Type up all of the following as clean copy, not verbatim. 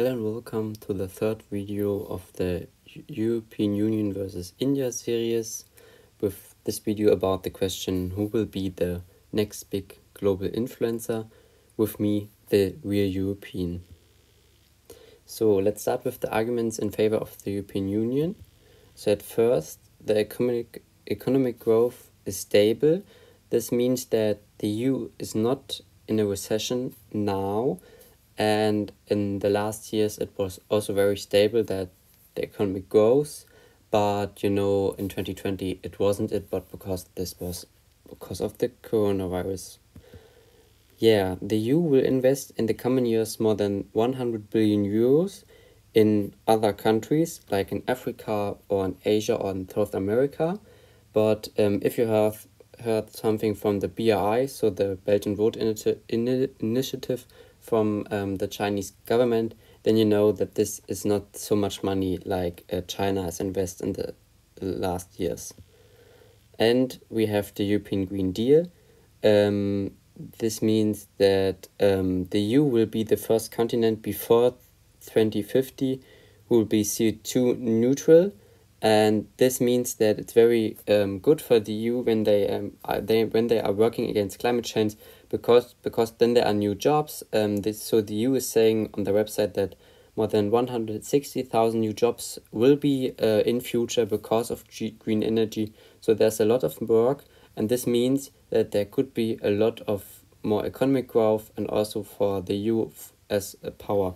Hello and welcome to the third video of the European Union versus India series, with this video about the question who will be the next big global influencer, with me, the real European. So let's start with the arguments in favor of the European Union. So at first, the economic growth is stable. This means that the EU is not in a recession now, and in the last years it was also very stable that the economy grows, but in 2020 it wasn't but because this was because of the coronavirus. Yeah, the EU will invest in the coming years more than 100 billion euros in other countries like in Africa or in Asia or in South America. But if you have heard something from the BRI, so the Belt and Road Initiative from the Chinese government, then you know that this is not so much money like China has invested in the last years. And we have the European Green Deal. This means that the EU will be the first continent before 2050 who will be CO2 neutral. And this means that it's very good for the EU when they are working against climate change, because then there are new jobs. So the EU is saying on their website that more than 160,000 new jobs will be in future because of green energy. So there's a lot of work, and this means that there could be a lot of more economic growth and also for the EU as a power.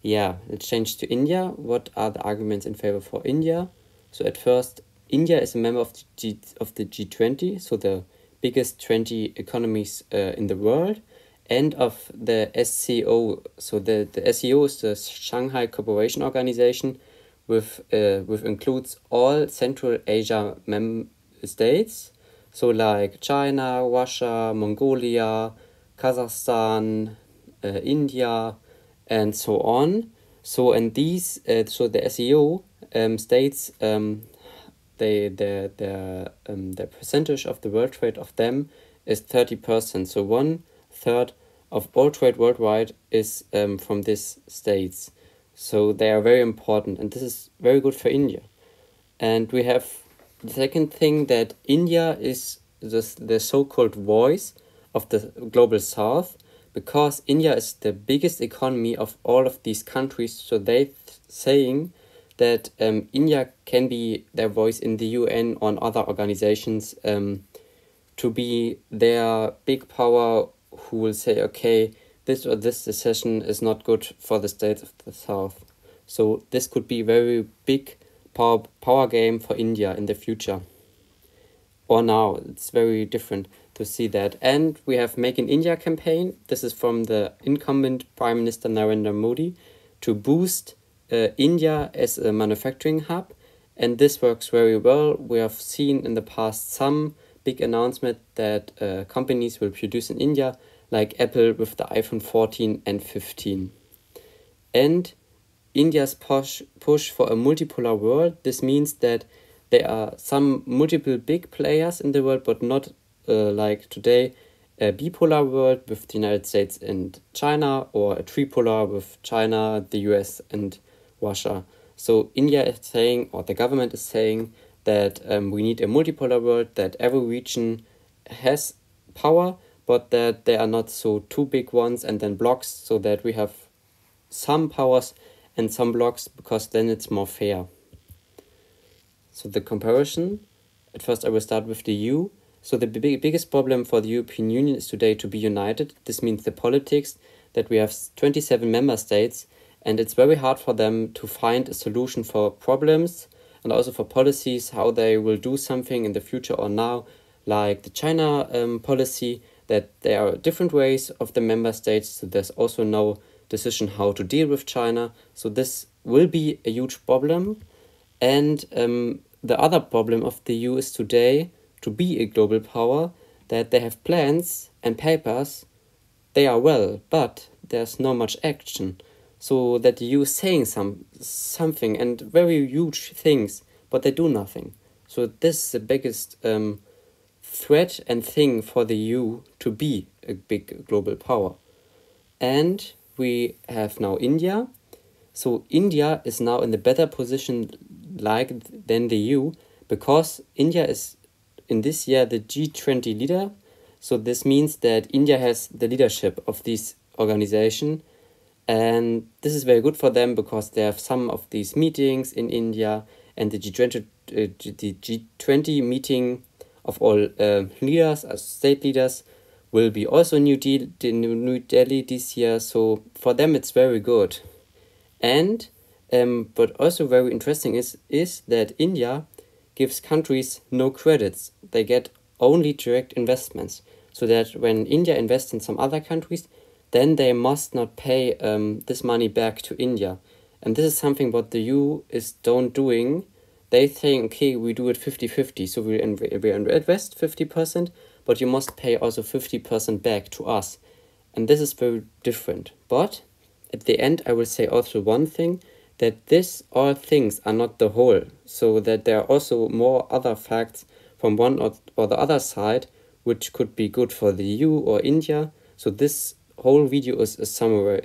Yeah, let's change to India. What are the arguments in favor for India? So at first, India is a member of the G20, so the biggest 20 economies in the world, and of the SCO. So the SCO is the Shanghai Cooperation Organization, with includes all Central Asia states, so like China, Russia, Mongolia, Kazakhstan, India, and so on. So and these so the SEO states the percentage of the world trade of them is 30%. So 1/3 of all trade worldwide is from these states. So they are very important, and this is very good for India. And we have the second thing, that India is the so-called voice of the global south, because India is the biggest economy of all of these countries. So they saying that India can be their voice in the UN or other organizations, to be their big power who will say, okay, this or this decision is not good for the states of the south. So this could be very big power game for India in the future. Or now, it's very different to see that. And we have Make in India campaign. This is from the incumbent Prime Minister Narendra Modi to boost India as a manufacturing hub. And this works very well. We have seen in the past some big announcement that companies will produce in India, like Apple with the iPhone 14 and 15. And India's push for a multipolar world. This means that there are some multiple big players in the world, but not like today, a bipolar world with the United States and China, or a tripolar with China, the US, and Russia. So India is saying, or the government is saying, that we need a multipolar world, that every region has power, but that they are not so two big ones and then blocks, so that we have some powers and some blocks, because then it's more fair. So the comparison, at first I will start with the EU. So the biggest problem for the European Union is today to be united. This means the politics, that we have 27 member states, and it's very hard for them to find a solution for problems and also for policies, how they will do something in the future or now, like the China policy, that there are different ways of the member states, so there's also no decision how to deal with China. So this will be a huge problem. And the other problem of the EU is today to be a global power, that they have plans and papers, they are well, but there's not much action. So that the EU is saying something and very huge things, but they do nothing. So this is the biggest threat and thing for the EU to be a big global power. And we have now India. So India is now in the better position than the EU, because India is in this year the G20 leader. So this means that India has the leadership of this organization, and this is very good for them because they have some of these meetings in India, and the G20 meeting of all leaders, state leaders, will be also in New Delhi this year. So for them it's very good. And but also very interesting is that India gives countries no credits. They get only direct investments. So that when India invests in some other countries, then they must not pay this money back to India. And this is something what the EU is doing. They think, okay, we do it 50-50. So we invest 50%, but you must pay also 50% back to us. And this is very different. But at the end, I will say also one thing, that all things are not the whole. So that there are also more other facts from one or the other side, which could be good for the EU or India. So this whole video is a summary.